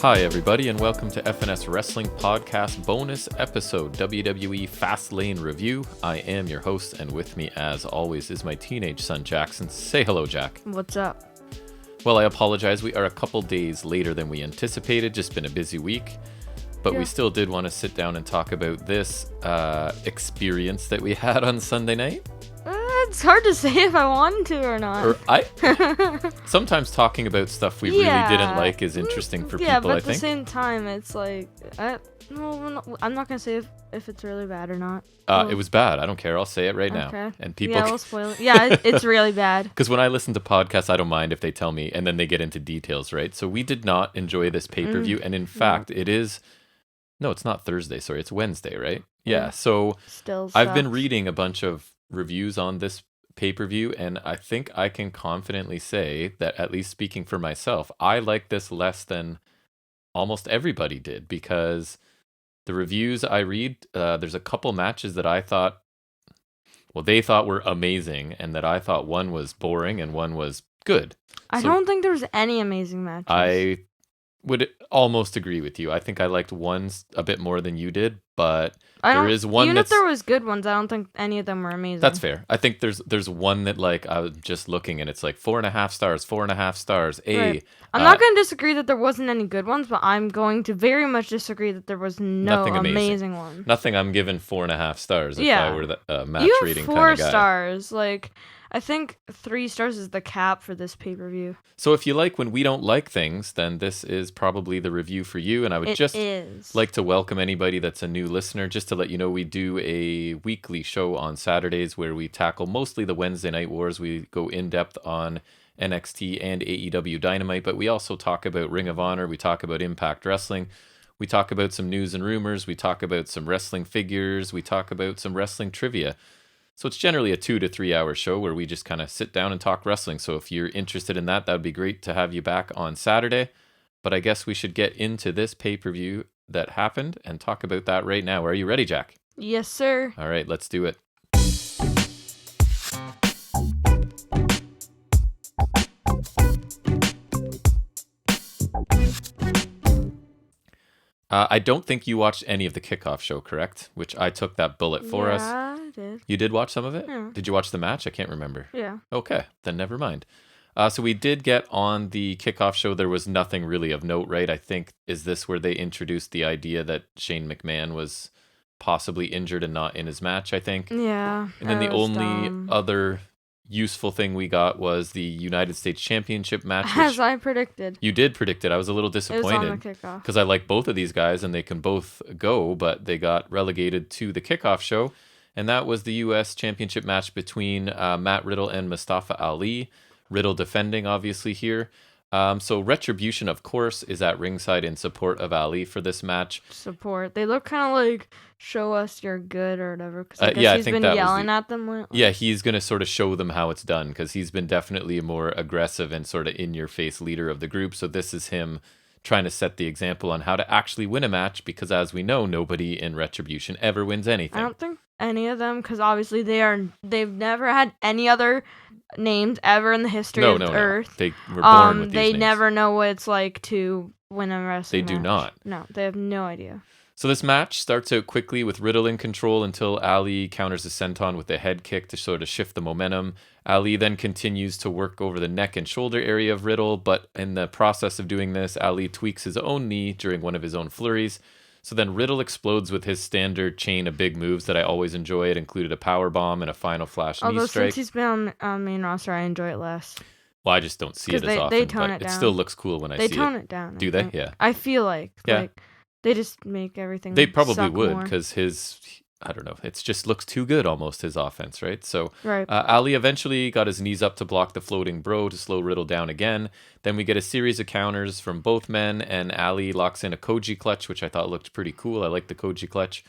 Hi, everybody, and welcome to FNS Wrestling Podcast bonus episode, WWE Fastlane review. I am your host, and with me, as always, is my teenage son, Jackson. Say hello, Jack. What's up? Well, I apologize. We are a couple days later than we anticipated. Just been a busy week. But we still did want to sit down and talk about this experience that we had on Sunday night. It's hard to say if I wanted to or not. Sometimes talking about stuff we really didn't like is interesting for people, I think. Yeah, but at the same time, it's like, I'm not going to say if it's really bad or not. It was bad. I don't care. I'll say it right now. And people we'll spoil it. Yeah, it's really bad. Because when I listen to podcasts, I don't mind if they tell me, and then they get into details, right? So we did not enjoy this pay-per-view, and in fact, it is... No, it's not Thursday. Sorry, it's Wednesday, right? Yeah, so I've been reading a bunch of reviews on this pay-per-view, and I think I can confidently say that, at least speaking for myself, I like this less than almost everybody did, because the reviews I read, there's a couple matches that I thought, well, they thought were amazing, and that I thought one was boring and one was good. I don't think there's any amazing matches. I would almost agree with you. I think I liked one a bit more than you did, but there is one even if there was good ones, I don't think any of them were amazing. That's fair. I think there's one that, like, I was just looking and it's like 4.5 stars, 4.5 stars. Right. I'm not going to disagree that there wasn't any good ones, but I'm going to very much disagree that there was no amazing one. Nothing. I'm giving 4.5 stars if I were the match rating kind of guy. You have 4 stars. Like, I think 3 stars is the cap for this pay-per-view. So if you like when we don't like things, then this is probably the review for you. And I would like to welcome anybody that's a new listener. Just to let you know, we do a weekly show on Saturdays where we tackle mostly the Wednesday Night Wars. We go in-depth on NXT and AEW Dynamite, but we also talk about Ring of Honor. We talk about Impact Wrestling. We talk about some news and rumors. We talk about some wrestling figures. We talk about some wrestling trivia. So it's generally a 2 to 3 hour show where we just kind of sit down and talk wrestling. So if you're interested in that, that would be great to have you back on Saturday. But I guess we should get into this pay-per-view that happened and talk about that right now. Are you ready, Jack? Yes, sir. All right, let's do it. I don't think you watched any of the kickoff show, correct? Which I took that bullet for us. Yeah, I did. You did watch some of it? Yeah. Did you watch the match? I can't remember. Yeah. Okay, then never mind. So we did get on the kickoff show. There was nothing really of note, right? I think, is this where they introduced the idea that Shane McMahon was possibly injured and not in his match, I think? Yeah. And then the only other useful thing we got was the United States Championship match. As I predicted. You did predict it. I was a little disappointed. It was on the kickoff. Because I like both of these guys and they can both go, but they got relegated to the kickoff show. And that was the U.S. Championship match between Matt Riddle and Mustafa Ali. Riddle defending, obviously, here. So Retribution, of course, is at ringside in support of Ali for this match. Support. They look kind of like, show us you're good or whatever. Because I guess he's been yelling at them lately. Yeah, he's going to sort of show them how it's done because he's been definitely a more aggressive and sort of in-your-face leader of the group. So this is him trying to set the example on how to actually win a match because, as we know, nobody in Retribution ever wins anything. I don't think any of them, because obviously they've never had any other names ever in the history of Earth. They were born with these They names. never know what it's like to win a wrestling match. They do not. No, they have no idea. So this match starts out quickly with Riddle in control until Ali counters a senton with a head kick to sort of shift the momentum. Ali then continues to work over the neck and shoulder area of Riddle, but in the process of doing this, Ali tweaks his own knee during one of his own flurries. So then Riddle explodes with his standard chain of big moves that I always enjoy. It included a power bomb and a final flash knee strike. Although since he's been on main roster, I enjoy it less. Well, I just don't see it as often. They tone it down. It still looks cool when I see it. They tone it down. Do they? Yeah. I feel like they just make everything. They probably would because I don't know. It just looks too good almost, his offense, right? So Ali eventually got his knees up to block the floating bro to slow Riddle down again. Then we get a series of counters from both men, and Ali locks in a Koji clutch, which I thought looked pretty cool. I like the Koji clutch.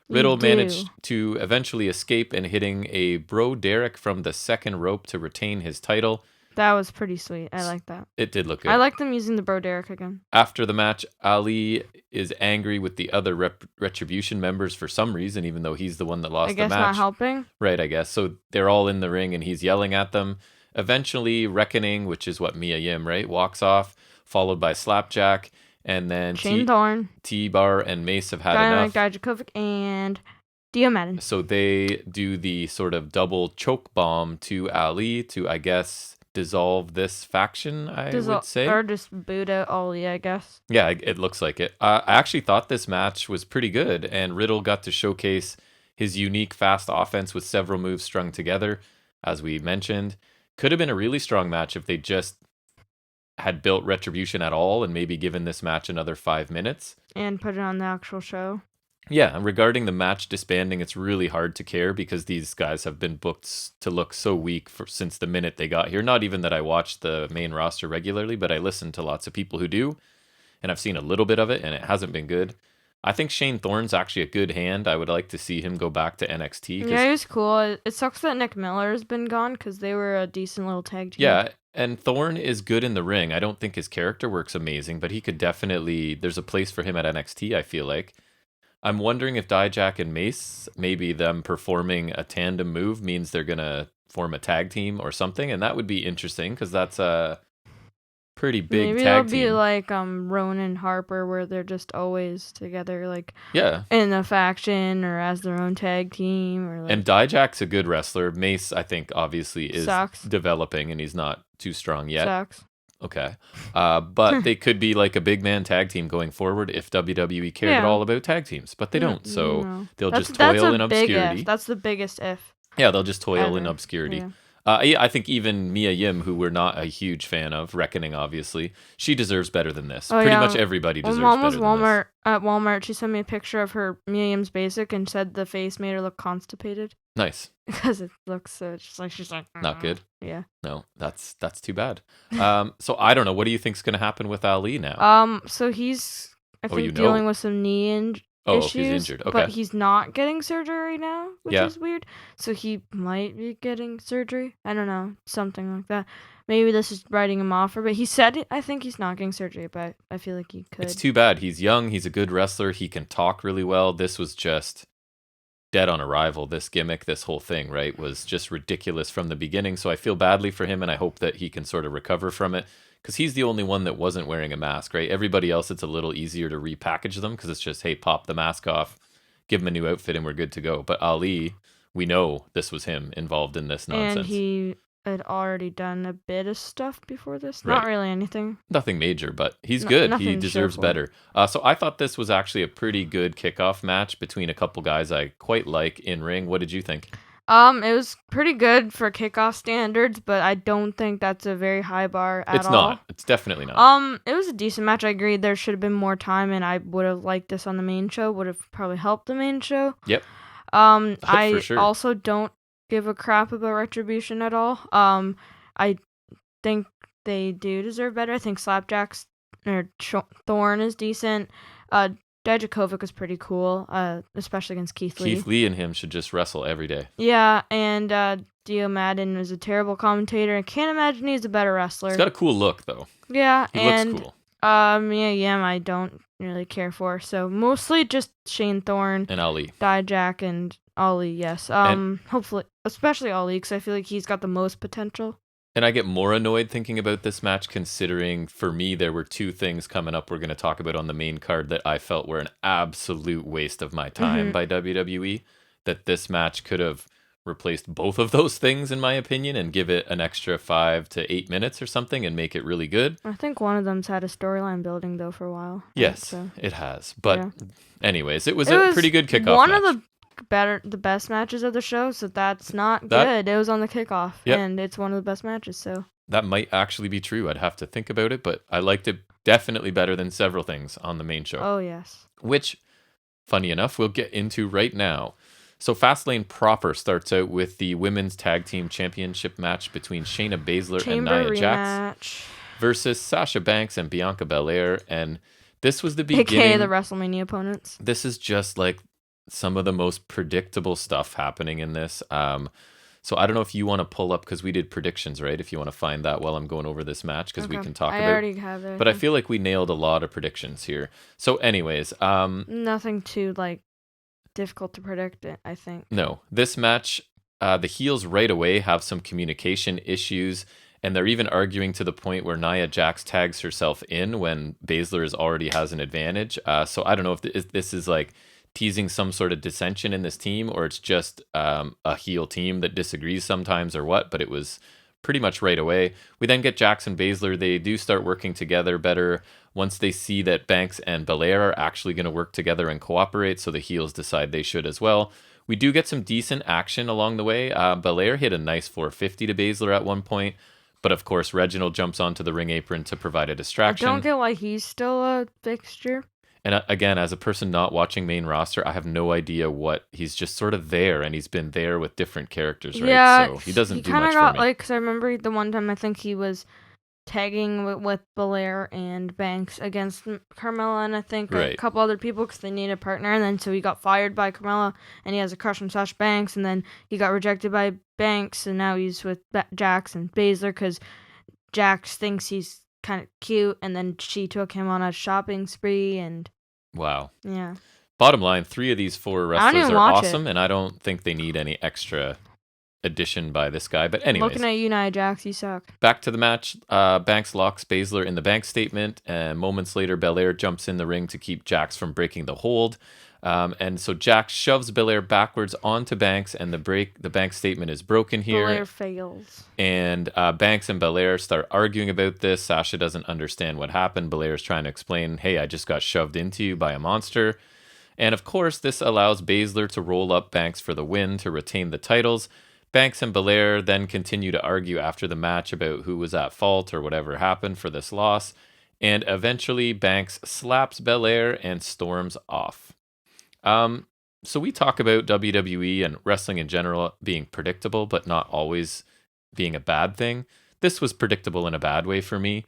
Riddle managed to eventually escape and hitting a bro Derek from the second rope to retain his title. That was pretty sweet. I like that. It did look good. I like them using the bro Derek again. After the match, Ali is angry with the other Retribution members for some reason, even though he's the one that lost the match. I guess not helping? Right, I guess. So they're all in the ring and he's yelling at them. Eventually, Reckoning, which is what Mia Yim, right, walks off, followed by Slapjack. And then Shane Thorne, T-Bar, and Mace have had Dynamite, enough. Dijakovic, and Dio Madden. So they do the sort of double choke bomb to Ali to, I guess, dissolve this faction, I would say. Or just boot out Ali, I guess. Yeah, it looks like it. I actually thought this match was pretty good, and Riddle got to showcase his unique fast offense with several moves strung together, as we mentioned. Could have been a really strong match if they just had built Retribution at all and maybe given this match another 5 minutes. And put it on the actual show. Yeah, and regarding the match disbanding, it's really hard to care because these guys have been booked to look so weak since the minute they got here. Not even that I watch the main roster regularly, but I listen to lots of people who do, and I've seen a little bit of it, and it hasn't been good. I think Shane Thorne's actually a good hand. I would like to see him go back to NXT. Yeah, he was cool. It sucks that Nick Miller has been gone because they were a decent little tag team. Yeah, and Thorne is good in the ring. I don't think his character works amazing, but he could definitely... There's a place for him at NXT, I feel like. I'm wondering if Dijak and Mace, maybe them performing a tandem move means they're going to form a tag team or something, and that would be interesting because that's a pretty big maybe tag team. Maybe it'll be like Rowan and Harper where they're just always together, like yeah, in a faction or as their own tag team. Or like... And Dijak's a good wrestler. Mace, I think, obviously is Sucks. developing and he's not too strong yet. Sucks. Okay. But they could be like a big man tag team going forward if WWE cared at all about tag teams. But they don't. So they'll just toil in obscurity. That's the biggest if. Yeah, they'll just toil in obscurity. Yeah. I think even Mia Yim, who we're not a huge fan of, Reckoning obviously, she deserves better than this. Pretty much everybody deserves better than this. At Walmart, she sent me a picture of her Mia Yim's basic and said the face made her look constipated. Nice. Because it looks just like she's like... Not good? Yeah. No, that's too bad. So I don't know. What do you think's going to happen with Ali now? So he's, I think, dealing with some knee issues. He's injured. Okay. But he's not getting surgery now, which is weird. So he might be getting surgery. I don't know. Something like that. Maybe this is writing him off. But he said, I think he's not getting surgery, but I feel like he could. It's too bad. He's young. He's a good wrestler. He can talk really well. This was just dead on arrival. This gimmick, this whole thing, right, was just ridiculous from the beginning. So I feel badly for him, and I hope that he can sort of recover from it. Because he's the only one that wasn't wearing a mask, right? Everybody else, it's a little easier to repackage them because it's just, hey, pop the mask off, give him a new outfit, and we're good to go. But Ali, we know this was him involved in this nonsense. And he had already done a bit of stuff before this. Right. Not really anything. Nothing major, but he's good. He deserves better. So I thought this was actually a pretty good kickoff match between a couple guys I quite like in ring. What did you think? It was pretty good for kickoff standards, but I don't think that's a very high bar at all. It's not. It's definitely not. It was a decent match. I agree. There should have been more time, and I would have liked this on the main show. Would have probably helped the main show. Yep. I for sure. also don't give a crap about Retribution at all. I think they do deserve better. I think Slapjack's or Thorne is decent. Dijakovic was pretty cool, especially against Keith Lee. Keith Lee and him should just wrestle every day. Yeah, and Dio Madden was a terrible commentator. I can't imagine he's a better wrestler. He's got a cool look, though. Yeah, he looks cool. Mia Yim I don't really care for. So mostly just Shane Thorne and Ali, Dijak, and Ali. Yes. Hopefully, especially Ali, because I feel like he's got the most potential. And I get more annoyed thinking about this match, considering for me there were two things coming up we're going to talk about on the main card that I felt were an absolute waste of my time by WWE. That this match could have replaced both of those things, in my opinion, and give it an extra 5 to 8 minutes or something and make it really good. I think one of them's had a storyline building, though, for a while. Yes, it has. But anyways, it was a pretty good kickoff one match. Of the best matches of the show, so that's not good. It was on the kickoff, and it's one of the best matches, so. That might actually be true. I'd have to think about it, but I liked it definitely better than several things on the main show. Oh, yes. Which, funny enough, we'll get into right now. So Fastlane proper starts out with the Women's Tag Team Championship match between Shayna Baszler and Nia Jax versus Sasha Banks and Bianca Belair, and this was the beginning. AKA the WrestleMania opponents. This is just like some of the most predictable stuff happening in this. So I don't know if you want to pull up, because we did predictions, right? If you want to find that while I'm going over this match, because we can talk about it. I already have it. But I feel like we nailed a lot of predictions here. So anyways. Nothing too, difficult to predict it, I think. No. This match, the heels right away have some communication issues, And they're even arguing to the point where Nia Jax tags herself in when Baszler already has an advantage. So I don't know if this is like teasing some sort of dissension in this team, or it's just a heel team that disagrees sometimes or what, but it was pretty much right away. We then get Jax and Baszler. They do start working together better once they see that Banks and Belair are actually going to work together and cooperate, so the heels decide they should as well. We do get some decent action along the way. Belair hit a nice 450 to Baszler at one point. But of course, Reginald jumps onto the ring apron to provide a distraction. I don't get why he's still a fixture. And again, as a person not watching main roster, I have no idea what he's just sort of there, and he's been there with different characters, right? Yeah, so he doesn't do kinda much got, for me. because I remember the one time I think he was tagging with Belair and Banks against Carmella, and I think a couple other people because they need a partner, and then so he got fired by Carmella, and he has a crush on Sasha Banks, and then he got rejected by Banks, and now he's with Jax and Baszler because Jax thinks he's kind of cute, and then she took him on a shopping spree, and wow. Yeah. Bottom line, 3 of these 4 wrestlers are awesome, and I don't think they need any extra addition by this guy. But anyways, looking at you, Nia Jax, you suck. Back to the match. Banks locks Baszler in the bank statement, and moments later, Belair jumps in the ring to keep Jax from breaking the hold. And so Jax shoves Belair backwards onto Banks, and the bank statement is broken here. Belair fails. And Banks and Belair start arguing about this. Sasha doesn't understand what happened. Belair's trying to explain, hey, I just got shoved into you by a monster. And of course, this allows Baszler to roll up Banks for the win to retain the titles. Banks and Belair then continue to argue after the match about who was at fault or whatever happened for this loss. And eventually, Banks slaps Belair and storms off. So we talk about WWE and wrestling in general being predictable, but not always being a bad thing. This was predictable in a bad way for me.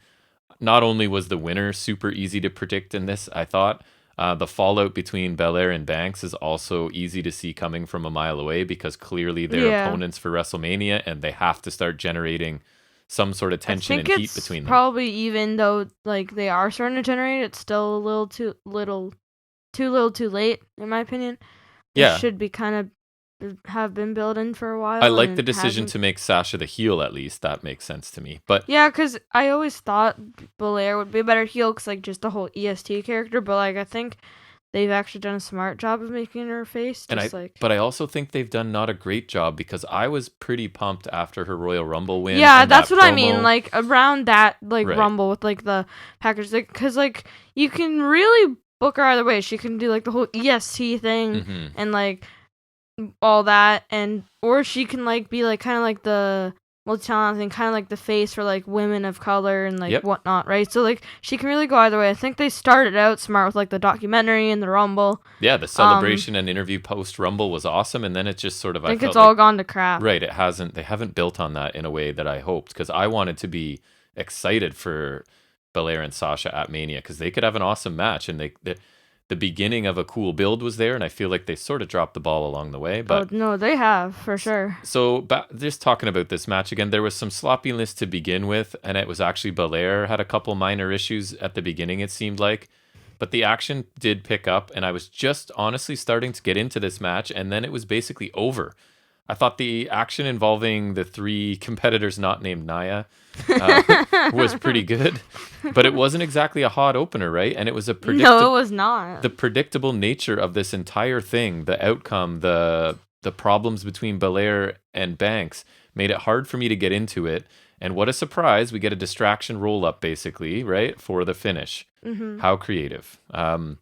Not only was the winner super easy to predict in this, I thought, the fallout between Belair and Banks is also easy to see coming from a mile away because clearly they're opponents for WrestleMania and they have to start generating some sort of tension and heat between them. Probably even though like they are starting to generate, it's still a little too too late in my opinion. It should be kind of have been building for a while. I like the decision to make Sasha the heel, at least. That makes sense to me. But yeah, because I always thought Belair would be a better heel because like just the whole EST character, but like I think they've actually done a smart job of making her face. But I also think they've done not a great job because I was pretty pumped after her Royal Rumble win. Yeah, that's what I mean. Like around that Rumble with like the package, because like you can really book her either way. She can do like the whole EST thing and like all that, or she can like be like kind of like the multi-talent thing, kind of like the face for like women of color and like whatnot, right? So like she can really go either way. I think they started out smart with like the documentary and the Rumble. Yeah, the celebration and interview post Rumble was awesome, and then it just sort of I think it's all gone to crap. Right, they haven't built on that in a way that I hoped, because I wanted to be excited for Belair and Sasha at Mania because they could have an awesome match, and the beginning of a cool build was there, and I feel like they sort of dropped the ball along the way. But no, they have, for sure. So just talking about this match again, there was some sloppiness to begin with, and it was actually Belair had a couple minor issues at the beginning, it seemed like. But the action did pick up, and I was just honestly starting to get into this match, and then it was basically over. I thought the action involving the 3 competitors not named Nia was pretty good, but it wasn't exactly a hot opener, right? And it was No, it was not. The predictable nature of this entire thing, the outcome, the problems between Belair and Banks made it hard for me to get into it. And what a surprise, we get a distraction roll-up, basically, right, for the finish. How creative. In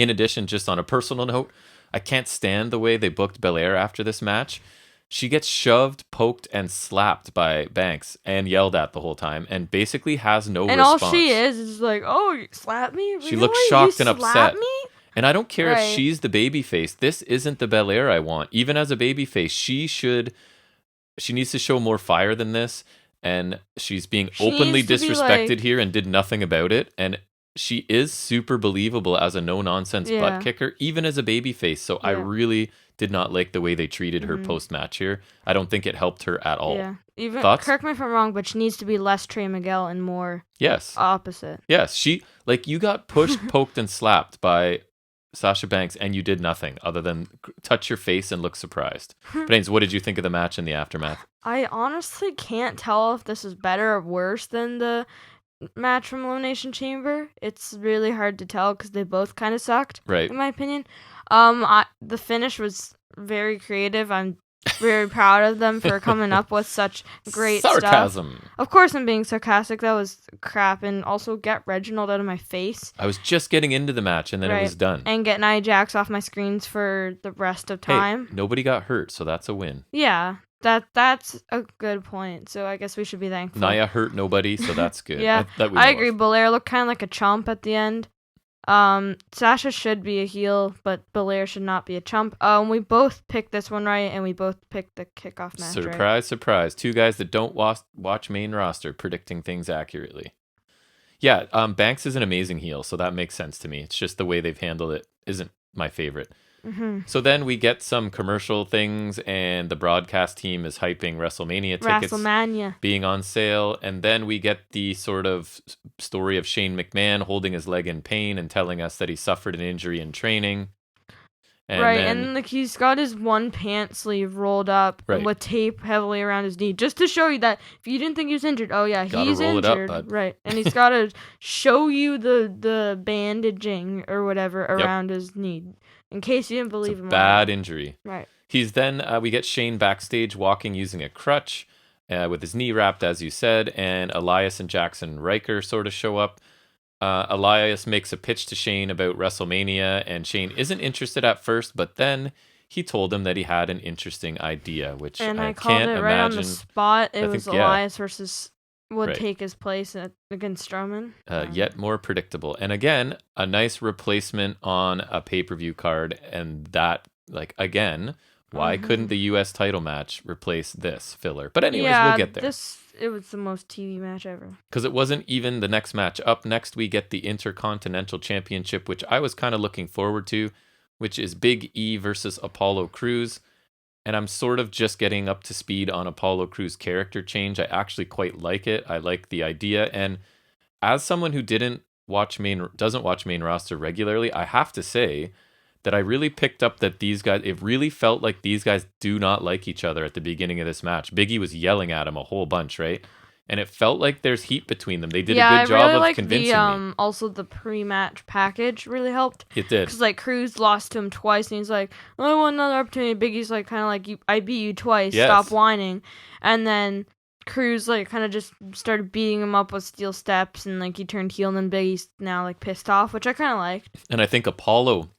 addition, just on a personal note, I can't stand the way they booked Belair after this match. She gets shoved, poked, and slapped by Banks and yelled at the whole time and basically has no response. And all she is like, oh, you slapped me? She looks shocked and upset. Me? And I don't care if she's the babyface. This isn't the Belair I want. Even as a babyface, she needs to show more fire than this. And she's being openly disrespected here and did nothing about it. And she is super believable as a no-nonsense butt kicker, even as a babyface. So I really did not like the way they treated her post-match here. I don't think it helped her at all. Yeah. Even Thoughts? Correct me if I'm wrong, but she needs to be less Trey Miguel and more opposite. Yes. She, like, you got pushed, poked, and slapped by Sasha Banks, and you did nothing other than touch your face and look surprised. But anyways, what did you think of the match in the aftermath? I honestly can't tell if this is better or worse than the match from Elimination Chamber. It's really hard to tell because they both kind of sucked, right? In my opinion. The finish was very creative. I'm very proud of them for coming up with such great sarcasm. Stuff. Of course, I'm being sarcastic. That was crap. And also, get Reginald out of my face. I was just getting into the match, and then it was done. And get Nia Jax off my screens for the rest of time. Hey, nobody got hurt, so that's a win. Yeah. That's a good point. So I guess we should be thankful. Nia hurt nobody, so that's good. Yeah, I agree. Belair looked kind of like a chump at the end. Sasha should be a heel, but Belair should not be a chump. We both picked this one right, and we both picked the kickoff match. Surprise, right? Surprise! Two guys that don't watch main roster predicting things accurately. Yeah, Banks is an amazing heel, so that makes sense to me. It's just the way they've handled it isn't my favorite. Mm-hmm. So then we get some commercial things, and the broadcast team is hyping WrestleMania tickets being on sale. And then we get the sort of story of Shane McMahon holding his leg in pain and telling us that he suffered an injury in training. And and he's got his one pant sleeve rolled up with tape heavily around his knee, just to show you that if you didn't think he was injured, he's injured, right? And he's got to show you the bandaging or whatever around his knee. In case you didn't believe him. Bad injury. Right. He's then, we get Shane backstage walking using a crutch with his knee wrapped, as you said, and Elias and Jackson Riker sort of show up. Elias makes a pitch to Shane about WrestleMania, and Shane isn't interested at first, but then he told him that he had an interesting idea, which I can't imagine. And I called it right on the spot. It was Elias versus would take his place against Strowman. Yet more predictable. And again, a nice replacement on a pay-per-view card. And that, again, why couldn't the U.S. title match replace this filler? But anyways, we'll get there. It was the most TV match ever. Because it wasn't even the next match. Up next, we get the Intercontinental Championship, which I was kind of looking forward to, which is Big E versus Apollo Crews. And I'm sort of just getting up to speed on Apollo Crews' character change. I actually quite like it. I like the idea. And as someone who doesn't watch main roster regularly, I have to say that I really picked up that these guys, it really felt like these guys do not like each other at the beginning of this match. Big E was yelling at him a whole bunch, right? And it felt like there's heat between them. They did a good job of convincing me. Also, the pre-match package really helped. It did. Because, Crews lost to him twice, and he's like, I want another opportunity. Big E's kind of like, I beat you twice. Yes. Stop whining. And then Crews, kind of just started beating him up with steel steps, and, he turned heel, and then Big E's now, pissed off, which I kind of liked. And I think Apollo,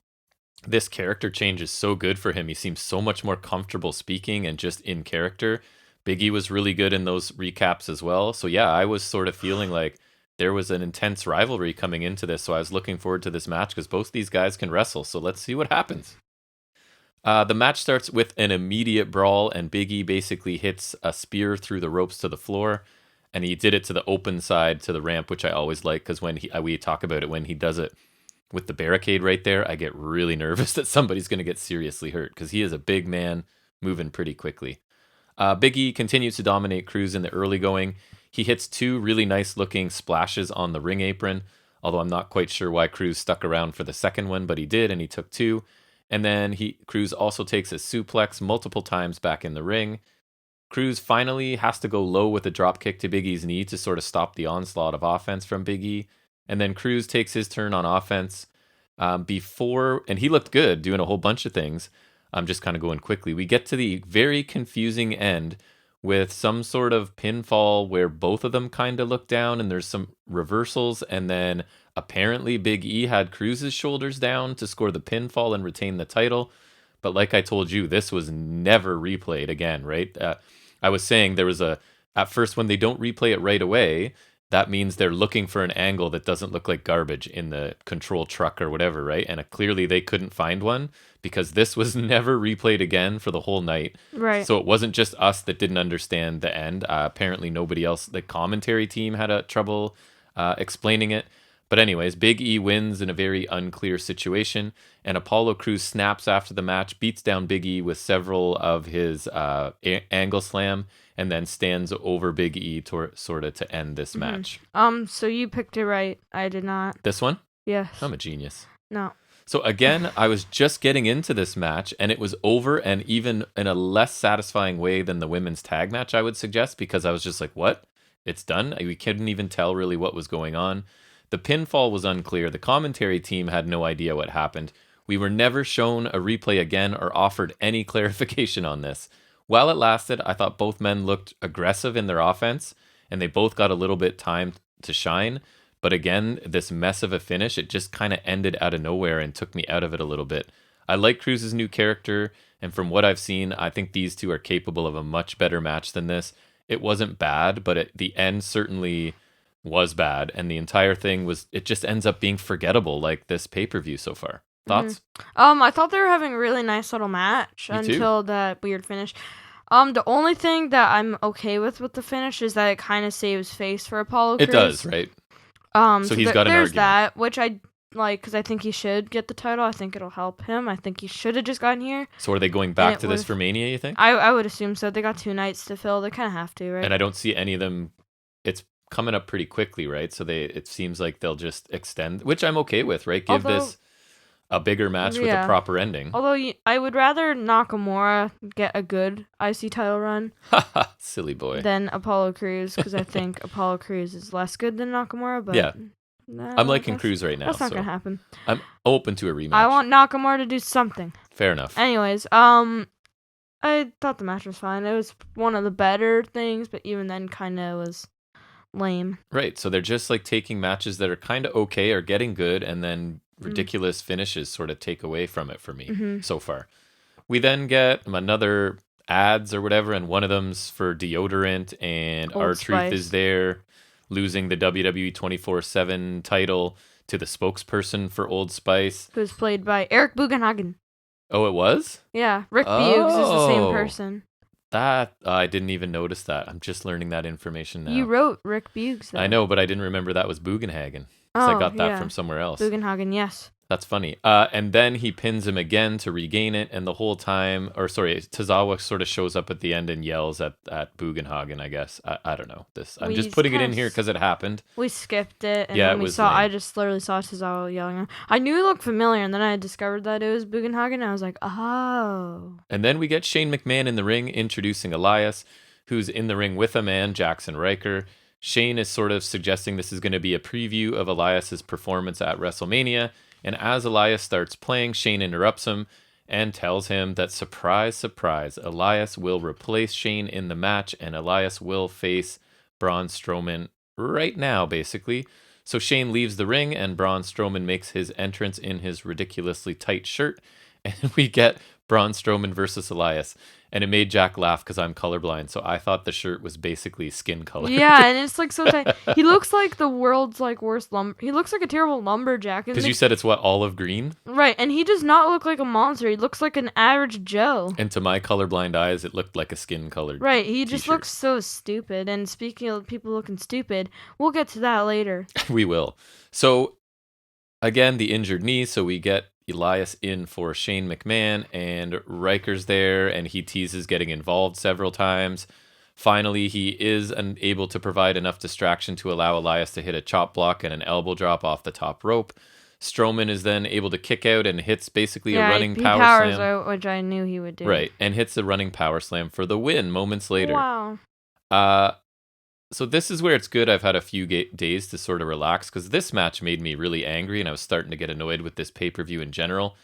this character change is so good for him. He seems so much more comfortable speaking and just in character. Big E was really good in those recaps as well. So yeah, I was sort of feeling like there was an intense rivalry coming into this. So I was looking forward to this match because both these guys can wrestle. So let's see what happens. The match starts with an immediate brawl, and Big E basically hits a spear through the ropes to the floor. And he did it to the open side to the ramp, which I always like because when we talk about it, when he does it with the barricade right there, I get really nervous that somebody's going to get seriously hurt because he is a big man moving pretty quickly. Big E continues to dominate Crews in the early going. He hits two really nice looking splashes on the ring apron, although I'm not quite sure why Crews stuck around for the second one, but he did, and he took two. And then Crews also takes a suplex multiple times back in the ring. Crews finally has to go low with a drop kick to Big E's knee to sort of stop the onslaught of offense from Big E. And then Crews takes his turn on offense and he looked good doing a whole bunch of things. I'm just kind of going quickly. We get to the very confusing end with some sort of pinfall where both of them kind of look down and there's some reversals. And then apparently Big E had Cruz's shoulders down to score the pinfall and retain the title. But like I told you, this was never replayed again, right? I was saying there was at first when they don't replay it right away, that means they're looking for an angle that doesn't look like garbage in the control truck or whatever, right? And clearly they couldn't find one because this was never replayed again for the whole night. Right. So it wasn't just us that didn't understand the end. Apparently nobody else, the commentary team had trouble explaining it. But anyways, Big E wins in a very unclear situation, and Apollo Crews snaps after the match, beats down Big E with several of his angle slam, and then stands over Big E sort of to end this match. So you picked it right. I did not. This one? Yes. I'm a genius. No. So again, I was just getting into this match, and it was over, and even in a less satisfying way than the women's tag match, I would suggest, because I was just like, what? It's done? We couldn't even tell really what was going on. The pinfall was unclear. The commentary team had no idea what happened. We were never shown a replay again or offered any clarification on this. While it lasted, I thought both men looked aggressive in their offense, and they both got a little bit time to shine. But again, this mess of a finish, it just kind of ended out of nowhere and took me out of it a little bit. I like Cruz's new character, and from what I've seen, I think these two are capable of a much better match than this. It wasn't bad, but the end certainly was bad, and the entire thing it just ends up being forgettable, like this pay-per-view so far. Thoughts? I thought they were having a really nice little match Me until too. that weird finish. The only thing that I'm okay with the finish is that it kind of saves face for Apollo Crews. It does, right? So he's got an there's argument. that, which I like, because I think he should get the title. I think it'll help him. I think he should have just gotten here. So are they going back to this for Mania, you think? I would assume so. They got 2 nights to fill. They kind of have to, right? And I don't see any of them. It's coming up pretty quickly, right? So it seems like they'll just extend, which I'm okay with, right? Give this a bigger match with a proper ending. Although I would rather Nakamura get a good IC title run. Silly boy. Than Apollo Crews, because I think Apollo Crews is less good than Nakamura. But yeah. I'm liking Crews right now. That's not going to happen. I'm open to a rematch. I want Nakamura to do something. Fair enough. Anyways, I thought the match was fine. It was one of the better things, but even then kind of was lame. Right, so they're just like taking matches that are kind of okay or getting good, and then ridiculous finishes sort of take away from it for me so far. We then get another ads or whatever, and one of them's for deodorant, and R-Truth is there losing the WWE 24/7 title to the spokesperson for Old Spice, who's played by Eric Bugenhagen. Oh, it was? Yeah, Rick Buggs is the same person. That I didn't even notice that. I'm just learning that information now. You wrote Rick Buggs, though. I know, but I didn't remember that was Bugenhagen. Because I got that from somewhere else. Bugenhagen, yes. That's funny. And then he pins him again to regain it, and the whole time, Tozawa sort of shows up at the end and yells at Bugenhagen, I guess. I don't know. I'm just putting it in here because it happened. We skipped it, and then I just literally saw Tozawa yelling. I knew he looked familiar, and then I discovered that it was Bugenhagen, and I was like, oh. And then we get Shane McMahon in the ring introducing Elias, who's in the ring with a man, Jackson Riker. Shane is sort of suggesting this is going to be a preview of Elias's performance at WrestleMania. And as Elias starts playing, Shane interrupts him and tells him that, surprise, surprise, Elias will replace Shane in the match, and Elias will face Braun Strowman right now, basically. So Shane leaves the ring, and Braun Strowman makes his entrance in his ridiculously tight shirt, and we get Braun Strowman versus Elias. And it made Jack laugh because I'm colorblind, so I thought the shirt was basically skin color. Yeah, and it's like so tight. He looks like the world's worst He looks like a terrible lumberjack. Because you said it's olive green? Right, and he does not look like a monster. He looks like an average Joe. And to my colorblind eyes, it looked like a skin colored. Right, he just looks so stupid. And speaking of people looking stupid, we'll get to that later. We will. So, again, the injured knee, so we get Elias in for Shane McMahon, and Riker's there, and he teases getting involved several times. Finally, he is able to provide enough distraction to allow Elias to hit a chop block and an elbow drop off the top rope. Strowman is then able to kick out and hits basically a running power slam. Out, which I knew he would do. Right, and hits a running power slam for the win moments later. Wow. So this is where it's good I've had a few days to sort of relax, because this match made me really angry, and I was starting to get annoyed with this pay-per-view in general.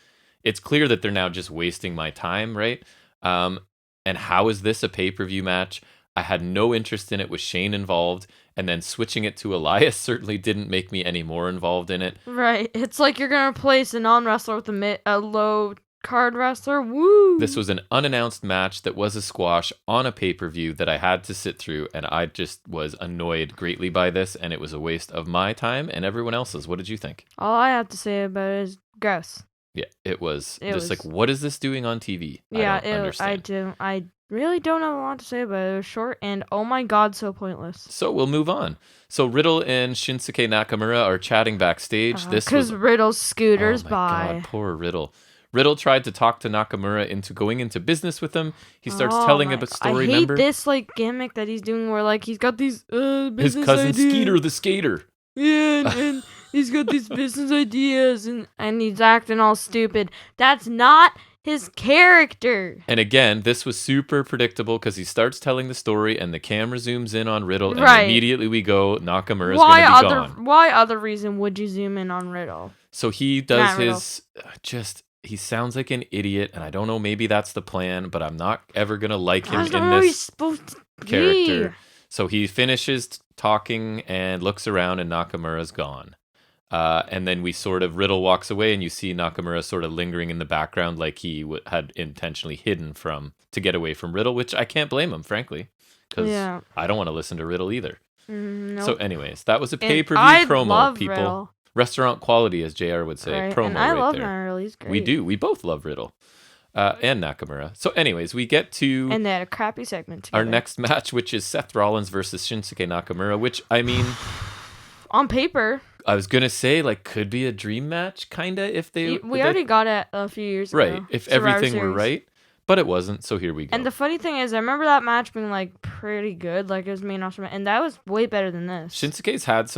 It's clear that they're now just wasting my time, right? And how is this a pay-per-view match? I had no interest in it with Shane involved, and then switching it to Elias certainly didn't make me any more involved in it. Right. It's like you're going to replace a non-wrestler with a low card wrestler. Woo! This was an unannounced match that was a squash on a pay-per-view that I had to sit through, and I just was annoyed greatly by this, and it was a waste of my time and everyone else's. What did you think? All I have to say about it is gross. Yeah, it was like, what is this doing on TV? Yeah, I don't understand. I really don't have a lot to say about it. It was short and, oh my god, so pointless. So we'll move on. So Riddle and Shinsuke Nakamura are chatting backstage. Because Riddle scooters by. by. God, poor Riddle. Riddle tried to talk to Nakamura into going into business with him. He starts telling a story. I hate this gimmick that he's doing where he's got these business his cousin ideas. Skeeter the Skater. Yeah, and he's got these business ideas and he's acting all stupid. That's not his character. And again, this was super predictable because he starts telling the story and the camera zooms in on Riddle and immediately we go, Nakamura's going to be gone. Why other reason would you zoom in on Riddle? So he does his he sounds like an idiot, and I don't know, maybe that's the plan, but I'm not ever going to like him in this character. So he finishes talking and looks around, and Nakamura's gone. And then Riddle walks away, and you see Nakamura sort of lingering in the background like he had intentionally hidden to get away from Riddle, which I can't blame him, frankly, because I don't want to listen to Riddle either. Nope. So anyways, that was a pay-per-view promo, people. Riddle. Restaurant quality, as JR would say. Right. Promo and I love there. Riddle. He's great. We do. We both love Riddle. And Nakamura. So anyways, we get to... And they had a crappy segment together. Our next match, which is Seth Rollins versus Shinsuke Nakamura, which, I mean... on paper... I was going to say, could be a dream match, kind of, if they... We already got it a few years ago. Right, if everything were right. But it wasn't, so here we go. And the funny thing is, I remember that match being, pretty good. It was main roster, and that was way better than this. Shinsuke's had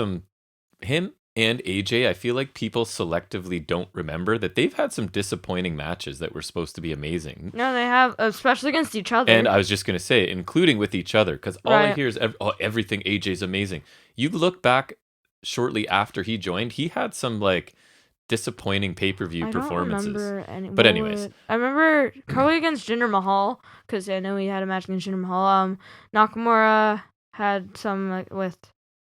him and AJ, I feel like people selectively don't remember that they've had some disappointing matches that were supposed to be amazing. No, they have, especially against each other. And I was just going to say, including with each other, because all I hear is, everything AJ's amazing. You look back shortly after he joined, he had some, disappointing pay-per-view performances. But anyways. I remember probably against Jinder Mahal, because I know he had a match against Jinder Mahal. Nakamura had some, with...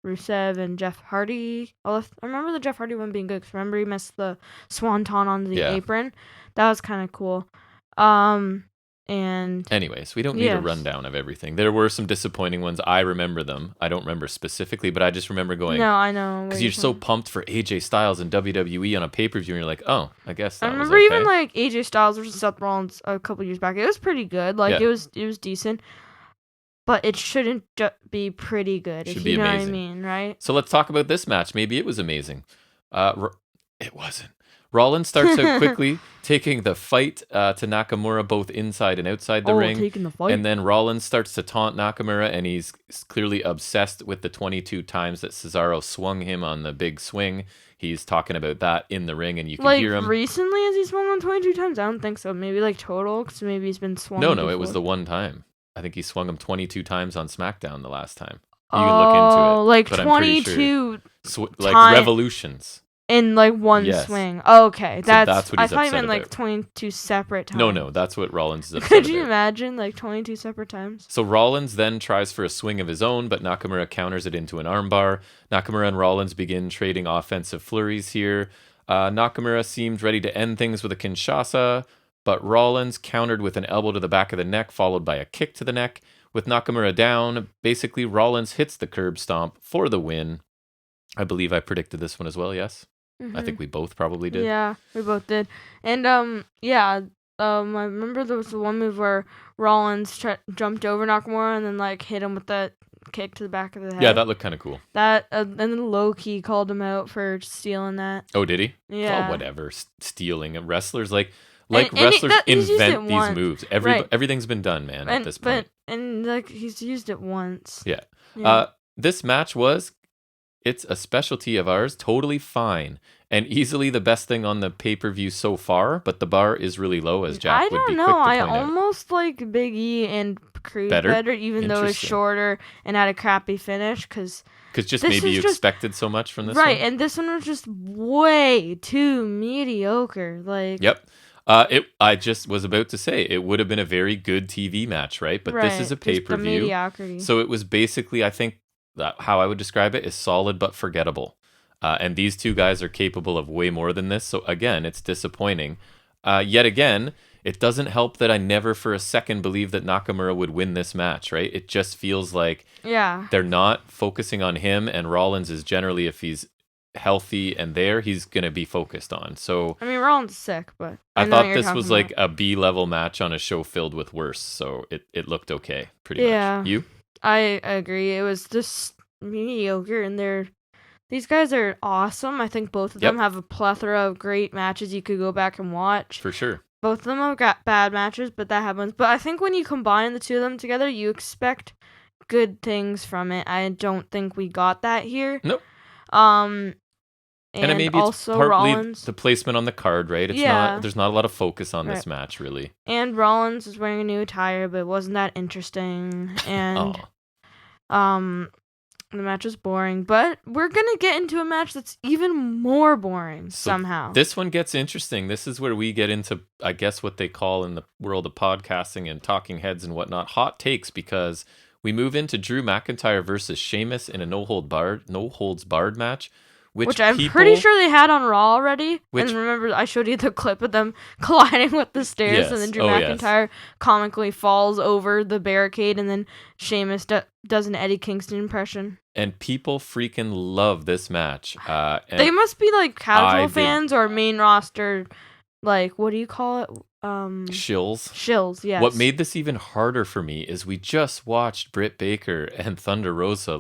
Rusev and Jeff Hardy. I remember the Jeff Hardy one being good because remember he missed the swanton on the apron. That was kind of cool. And anyways, we don't need a rundown of everything. There were some disappointing ones. I remember them. I don't remember specifically, but I just remember going. No, I know because you're so pumped for AJ Styles and WWE on a pay-per-view, and you're like, oh, I guess that I remember was okay. even AJ Styles versus Seth Rollins a couple years back. It was pretty good. It was decent. But it shouldn't be pretty good, if you know what I mean, right? So let's talk about this match. Maybe it was amazing. It wasn't. Rollins starts out quickly, taking the fight to Nakamura both inside and outside the ring. Taking the fight. And then Rollins starts to taunt Nakamura, and he's clearly obsessed with the 22 times that Cesaro swung him on the big swing. He's talking about that in the ring, and you can hear him. Recently, has he swung on 22 times? I don't think so. Maybe total, because maybe he's been swung. No, it was the one time. I think he swung him 22 times on SmackDown the last time. You can look into it. 22 revolutions. In one swing. Oh, okay. That's what he's I thought you meant 22 separate times. No, that's what Rollins is upset Could you about. imagine 22 separate times? So Rollins then tries for a swing of his own, but Nakamura counters it into an armbar. Nakamura and Rollins begin trading offensive flurries here. Nakamura seemed ready to end things with a Kinshasa, but Rollins countered with an elbow to the back of the neck, followed by a kick to the neck. With Nakamura down, basically Rollins hits the curb stomp for the win. I believe I predicted this one as well, yes? Mm-hmm. I think we both probably did. Yeah, we both did. And, I remember there was the one move where Rollins jumped over Nakamura and then, hit him with that kick to the back of the head. Yeah, that looked kind of cool. That, and then low-key called him out for stealing that. Oh, did he? Yeah. Oh, whatever. Stealing. Wrestlers, wrestlers invent these moves. Everything's been done, man, at this point. He's used it once. Yeah. This match it's a specialty of ours, totally fine, and easily the best thing on the pay-per-view so far, but the bar is really low, as Jack would be quick to point out. I almost like Big E and Creed better even though it's shorter and had a crappy finish, because just maybe you expected so much from this one? Right, and this one was just way too mediocre. Yep. I just was about to say it would have been a very good TV match, right? But this is a pay-per-view, so it was basically, I think, how I would describe it is solid but forgettable. And these two guys are capable of way more than this. So again, it's disappointing. Yet again, it doesn't help that I never for a second believed that Nakamura would win this match, right? It just feels like they're not focusing on him, and Rollins is generally, if he's healthy and he's going to be focused on. So I mean, Rollins is sick, but I thought this was a B-level match on a show filled with worse. So it looked okay, pretty much. You? I agree. It was just mediocre, and these guys are awesome. I think both of them have a plethora of great matches you could go back and watch. For sure. Both of them have got bad matches, but that happens. But I think when you combine the two of them together, you expect good things from it. I don't think we got that here. Nope. And maybe also it's partly Rollins. the placement on the card, right? It's not. There's not a lot of focus on this match, really. And Rollins is wearing a new attire, but it wasn't that interesting. And the match was boring. But we're gonna get into a match that's even more boring somehow. This one gets interesting. This is where we get into, I guess, what they call in the world of podcasting and talking heads and whatnot, hot takes, because we move into Drew McIntyre versus Sheamus in a no holds barred match. Which I'm pretty sure they had on Raw already. And remember, I showed you the clip of them colliding with the stairs, and then Drew McIntyre comically falls over the barricade, and then Sheamus does an Eddie Kingston impression. And people freaking love this match. They must be like casual fans or main roster, like, what do you call it? Shills, yes. What made this even harder for me is we just watched Britt Baker and Thunder Rosa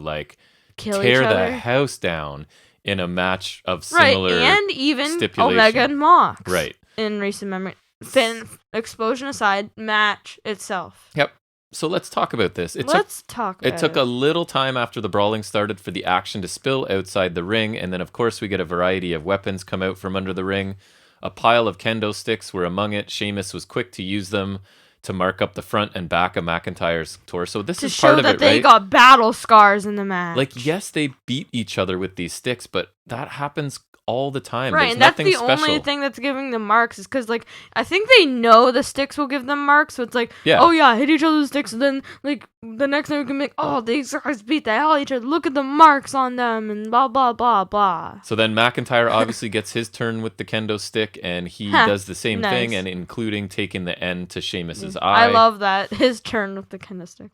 tear the house down in a match of similar and even stipulation. Omega and Mox. Right. In recent memory. Finn explosion aside, match itself. Yep. So let's talk about this. It took a little time after the brawling started for the action to spill outside the ring, and then of course we get a variety of weapons come out from under the ring. A pile of kendo sticks were among it. Sheamus was quick to use them to mark up the front and back of McIntyre's torso. This is part of it, right? To show that they got battle scars in the match. Like, yes, they beat each other with these sticks, but that happens all the time. Right, There's and that's nothing the special. only thing that's giving them marks is because, like, I think they know the sticks will give them marks, so it's like, hit each other with sticks, and then, like, the next time we can make, these guys beat the hell out of each other, look at the marks on them, and blah, blah, blah, blah. So then McIntyre obviously gets his turn with the kendo stick, and he does the same thing, and including taking the end to Sheamus's eye. I love that. His turn with the kendo stick.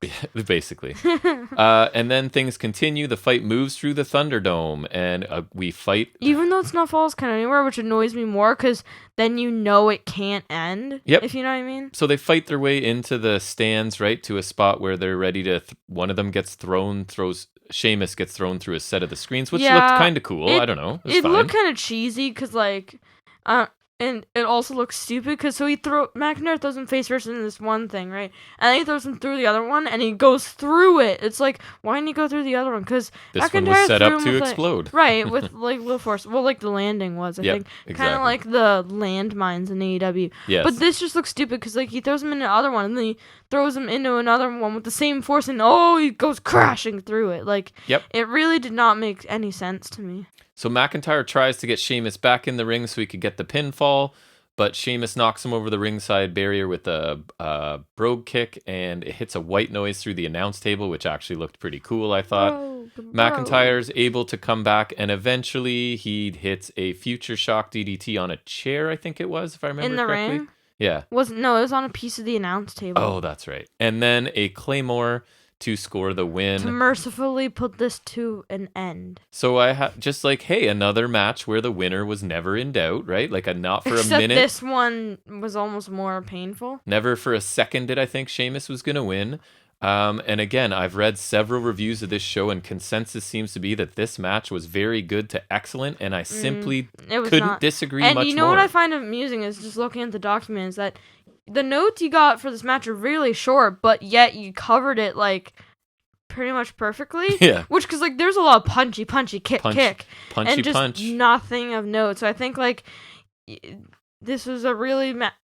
Basically. And then things continue. The fight moves through the Thunderdome, and we fight. Even though it's not Falls Count Anywhere, which annoys me more, because then you know it can't end. Yep. If you know what I mean. So they fight their way into the stands, right, to a spot where they're ready to. One of them gets thrown, Sheamus gets thrown through a set of the screens, which looked kind of cool. I don't know. It looked kind of cheesy because, like, and it also looks stupid because McIntyre throws him face first into this one thing, right? And then he throws him through the other one, and he goes through it. It's like, why didn't he go through the other one? Because this one was set up to explode. Right, with, like, little force. Well, like the landing was, I think. Exactly. Kind of like the landmines in AEW. Yes. But this just looks stupid because, like, he throws him into the other one, and then he throws him into another one with the same force, and he goes crashing through it. Like, it really did not make any sense to me. So McIntyre tries to get Sheamus back in the ring so he could get the pinfall, but Sheamus knocks him over the ringside barrier with a brogue kick, and it hits a white noise through the announce table, which actually looked pretty cool, I thought. McIntyre's able to come back, and eventually he hits a future shock DDT on a chair, I think it was, if I remember correctly. In the ring? Yeah. It was on a piece of the announce table. Oh, that's right. And then a Claymore to score the win. To mercifully put this to an end. So I just like, hey, another match where the winner was never in doubt, right? Like not for Except a minute. This one was almost more painful. Never for a second did I think Sheamus was going to win. And again, I've read several reviews of this show, and consensus seems to be that this match was very good to excellent, and I simply couldn't disagree much more. And you know what I find amusing is just looking at the documents that the notes you got for this match are really short, but yet you covered it, like, pretty much perfectly. Yeah. Which, because, like, there's a lot of punchy, kick, and just punch. Nothing of note. So I think, like, this was a really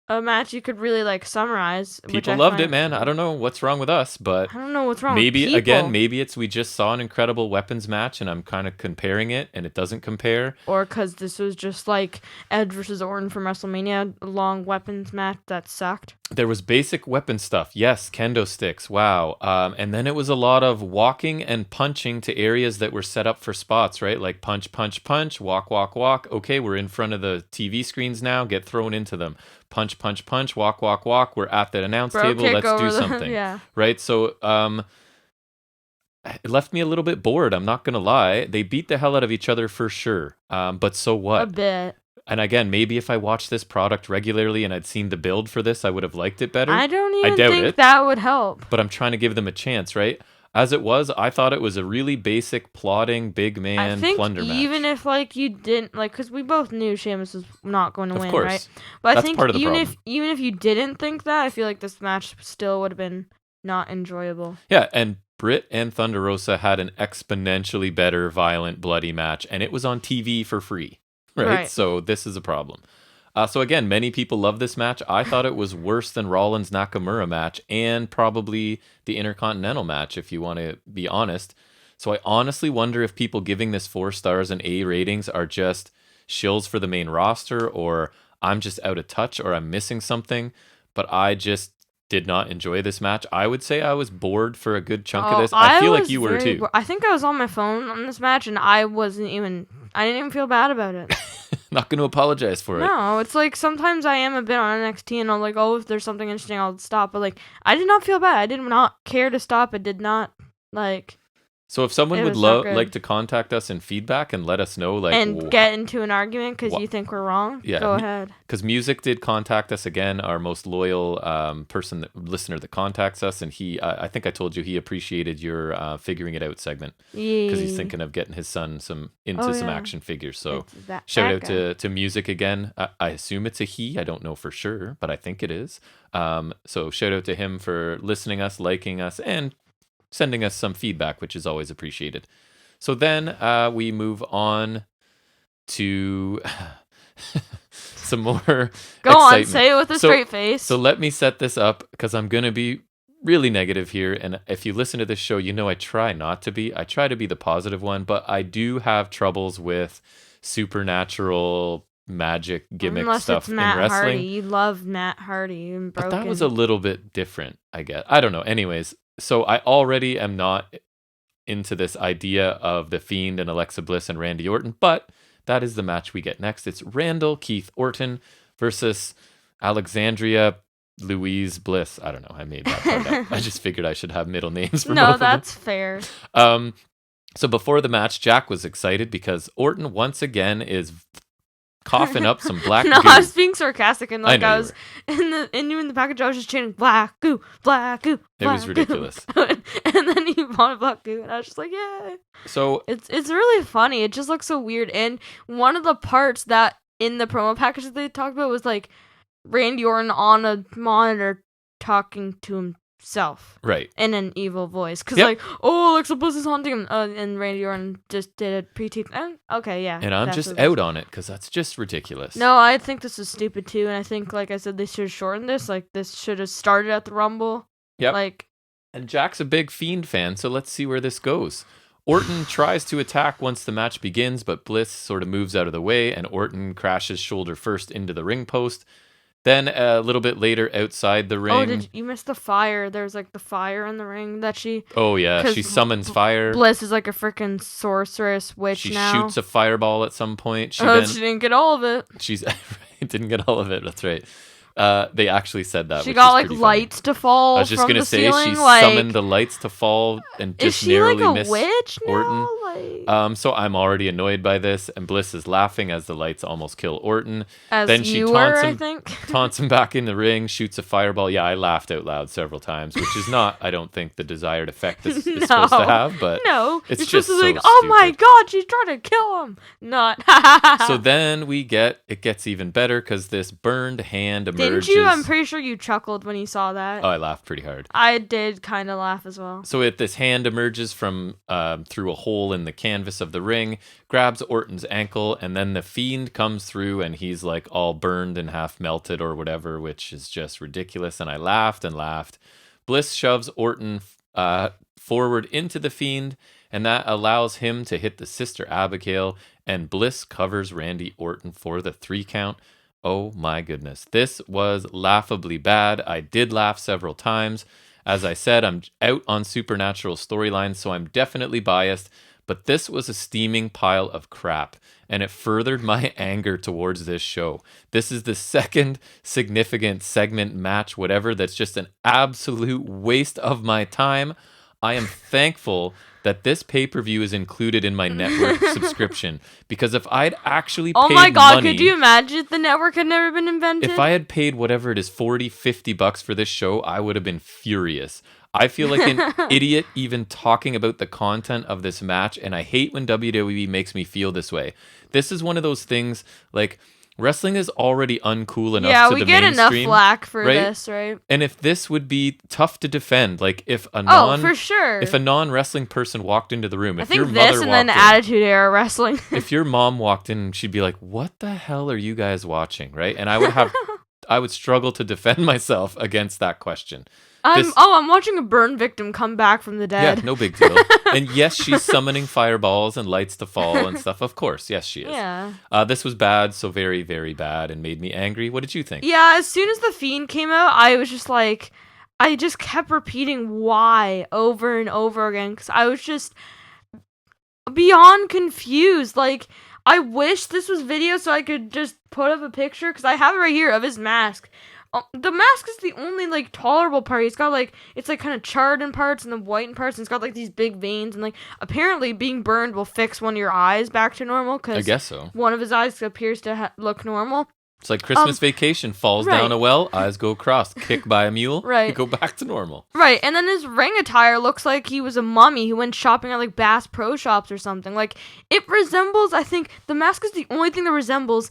a match you could really, like, summarize. People loved it, man. I don't know what's wrong with us, but I don't know what's wrong with people. Maybe it's we just saw an incredible weapons match, and I'm kind of comparing it, and it doesn't compare. Or because this was just like Edge versus Orton from WrestleMania, a long weapons match that sucked. There was basic weapon stuff. Yes, kendo sticks. Wow. And then it was a lot of walking and punching to areas that were set up for spots, right? Like punch, punch, punch, walk, walk, walk. Okay, we're in front of the TV screens now. Get thrown into them. Punch, punch, punch, walk, walk, walk. We're at the announce table. Let's do something. Yeah. Right? So it left me a little bit bored. I'm not going to lie. They beat the hell out of each other for sure. But so what? A bit. And again, maybe if I watched this product regularly and I'd seen the build for this, I would have liked it better. I don't even think that would help. But I'm trying to give them a chance, right? As it was, I thought it was a really basic, plodding, big man plunder match. Even if, like, you didn't, like, because we both knew Sheamus was not going to win, course. right? But That's I think part of the even problem. if you didn't think that, I feel like this match still would have been not enjoyable. Yeah, and Britt and Thunder Rosa had an exponentially better, violent, bloody match, and it was on TV for free, right? So this is a problem. So again, many people love this match. I thought it was worse than Rollins Nakamura match and probably the Intercontinental match, if you want to be honest. So I honestly wonder if people giving this 4 stars and A ratings are just shills for the main roster, or I'm just out of touch, or I'm missing something. But I just did not enjoy this match. I would say I was bored for a good chunk of this. I feel like you were too. I think I was on my phone on this match, and I didn't even feel bad about it. Not going to apologize for it. No, it's like sometimes I am a bit on NXT, and I'm like, oh, if there's something interesting, I'll stop. But like, I did not feel bad. I did not care to stop. It did not like. So if someone would like to contact us and feedback and let us know, like, and get into an argument because you think we're wrong, go ahead. Because Music did contact us again, our most loyal listener that contacts us, and he, I think I told you he appreciated your figuring it out segment because he's thinking of getting his son some action figures. So shout out to Music again. I assume it's a he. I don't know for sure, but I think it is. So shout out to him for listening us, liking us, and sending us some feedback, which is always appreciated. So then we move on to some more Go excitement. On, say it with a straight face. So let me set this up because I'm going to be really negative here. And if you listen to this show, you know I try not to be. I try to be the positive one, but I do have troubles with supernatural magic gimmick stuff in wrestling. Hardy. You love Matt Hardy. But that was a little bit different, I guess. I don't know. Anyways, so I already am not into this idea of The Fiend and Alexa Bliss and Randy Orton, but that is the match we get next. It's Randall Keith Orton versus Alexandria Louise Bliss. I don't know. I made that part up. I just figured I should have middle names for both of them. No, that's fair. So before the match, Jack was excited because Orton once again is coughing up some black goo. I was being sarcastic, and like I was in the package, I was just chanting black goo, black goo. It was ridiculous. And then he wanted black goo, and I was just like, yeah. So it's really funny. It just looks so weird. And one of the parts that in the promo package that they talked about was like Randy Orton on a monitor talking to himself, right, in an evil voice, because like, oh, Alexa Bliss is haunting him, and Randy Orton just did a pre-tape. Okay, yeah, and I'm just out on it because that's just ridiculous. No, I think this is stupid too, and I think, like I said, they should have shortened this. Like, this should have started at the Rumble. Yep. Like, and Jack's a big Fiend fan, so let's see where this goes. Orton tries to attack once the match begins, but Bliss sort of moves out of the way, and Orton crashes shoulder first into the ring post. Then a little bit later, outside the ring... Oh, you missed the fire? There's like the fire in the ring that she... Oh yeah, she summons fire. Bliss is like a freaking sorceress witch now. She shoots a fireball at some point. She didn't get all of it. Didn't get all of it, that's right. They actually said that. She got like lights to fall. I was just gonna say she summoned the lights to fall and just narrowly missed witch Orton. Now? So I'm already annoyed by this, and Bliss is laughing as the lights almost kill Orton. Then she taunts him back in the ring, shoots a fireball. Yeah, I laughed out loud several times, which is not, I don't think, the desired effect is supposed to have. But it's just so like, oh my god, she's trying to kill him. Not. So then it gets even better because this burned hand emerges. Didn't you? I'm pretty sure you chuckled when you saw that. Oh, I laughed pretty hard. I did kind of laugh as well. So this hand emerges from through a hole in the canvas of the ring, grabs Orton's ankle, and then the Fiend comes through, and he's like all burned and half melted or whatever, which is just ridiculous. And I laughed and laughed. Bliss shoves Orton forward into the Fiend, and that allows him to hit the Sister Abigail, and Bliss covers Randy Orton for the 3 count. Oh my goodness. This was laughably bad. I did laugh several times. As I said, I'm out on supernatural storylines, so I'm definitely biased, but this was a steaming pile of crap, and it furthered my anger towards this show. This is the second significant segment, match, whatever, that's just an absolute waste of my time. I am thankful that this pay-per-view is included in my network subscription, because if I'd actually paid money... Oh my god, money, could you imagine if the network had never been invented? If I had paid whatever it is, $40-$50 for this show, I would have been furious. I feel like an idiot even talking about the content of this match, and I hate when WWE makes me feel this way. This is one of those things, like, wrestling is already uncool enough to the mainstream. Yeah, we get enough flack for this, right? And if this would be tough to defend, like if a for sure. If a non-wrestling person walked into the room, I think this and then Attitude Era Wrestling. If your mom walked in, she'd be like, "What the hell are you guys watching?" Right? And I would struggle to defend myself against that question. I'm watching a burn victim come back from the dead. Yeah, no big deal. And yes, she's summoning fireballs and lights to fall and stuff. Of course, yes, she is. Yeah. This was bad, so very, very bad, and made me angry. What did you think? Yeah, as soon as The Fiend came out, I was just like, I just kept repeating why over and over again, because I was just beyond confused. Like, I wish this was video so I could just put up a picture, because I have it right here of his mask. The mask is the only, like, tolerable part. It's got, like, it's, like, kind of charred in parts and then white in parts, and it's got, like, these big veins, and, like, apparently being burned will fix one of your eyes back to normal, because I guess so. One of his eyes appears to look normal. It's like Christmas Vacation, falls down a well, eyes go crossed, kick by a mule, go back to normal. Right, and then his ring attire looks like he was a mummy who went shopping at, like, Bass Pro Shops or something. Like, it resembles, I think, the mask is the only thing that resembles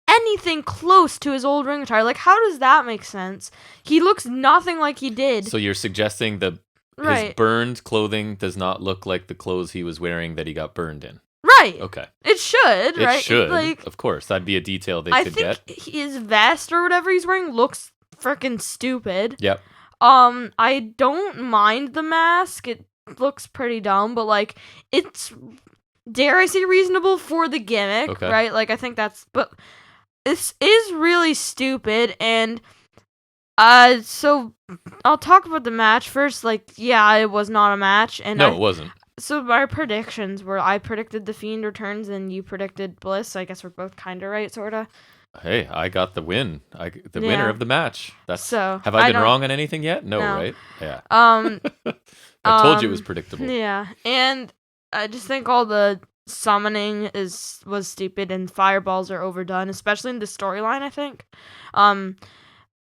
anything close to his old ring attire. Like, how does that make sense? He looks nothing like he did. So you're suggesting that his burned clothing does not look like the clothes he was wearing that he got burned in? Right. Okay. It should, right? It should. Like, of course. That'd be a detail they could get. I think his vest or whatever he's wearing looks freaking stupid. Yep. I don't mind the mask. It looks pretty dumb, but, like, it's, dare I say, reasonable for the gimmick, right? Like, I think that's, but this is really stupid, and so I'll talk about the match first. Like, yeah, it was not a match, and no, it wasn't. So my predictions were, I predicted The Fiend returns, and you predicted Bliss. I guess we're both kind of right, sort of. Hey, I got the win. The winner of the match. So have I been wrong on anything yet? No, right? Yeah. I told you it was predictable. Yeah, and I just think all the summoning was stupid, and fireballs are overdone, especially in the storyline, I think.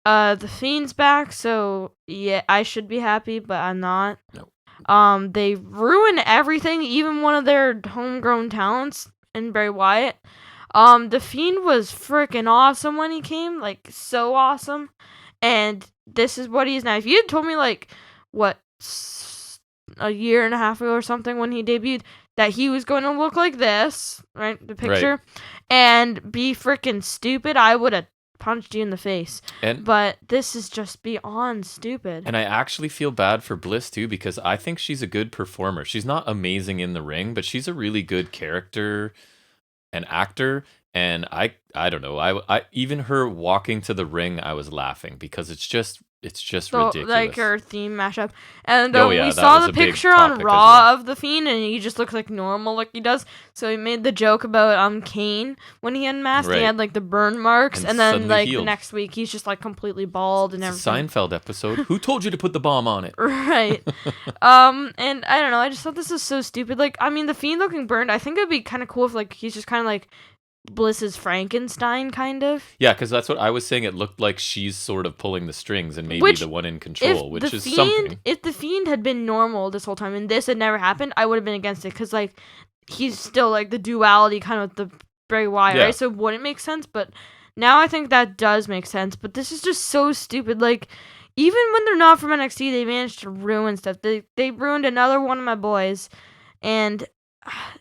The Fiend's back, so yeah, I should be happy, but I'm not. No. They ruin everything, even one of their homegrown talents in Bray Wyatt. The Fiend was freaking awesome when he came, like, so awesome, and this is what he is now. If you had told me, like, a year and a half ago or something when he debuted, that he was going to look like this, right, the picture, and be freaking stupid, I would have punched you in the face. But this is just beyond stupid. And I actually feel bad for Bliss, too, because I think she's a good performer. She's not amazing in the ring, but she's a really good character and actor. And I don't know, I even her walking to the ring, I was laughing because it's just ridiculous. Like her theme mashup. And we saw the picture on Raw of The Fiend, and he just looks like normal, like he does. So he made the joke about Kane when he unmasked. He had, like, the burn marks, and then, like, the next week he's just, like, completely bald and everything. It's a Seinfeld episode. Who told you to put the bomb on it? Right. And I don't know, I just thought this was so stupid. Like, I mean, The Fiend looking burned, I think it'd be kind of cool if, like, he's just kind of like Bliss's Frankenstein, kind of. Yeah, because that's what I was saying. It looked like she's sort of pulling the strings and maybe the one in control, which is something. If The Fiend had been normal this whole time and this had never happened, I would have been against it, because, like, he's still, like, the duality kind of with the Bray Wyatt, right? So it wouldn't make sense, but now I think that does make sense. But this is just so stupid. Like, even when they're not from NXT, they managed to ruin stuff. They ruined another one of my boys, and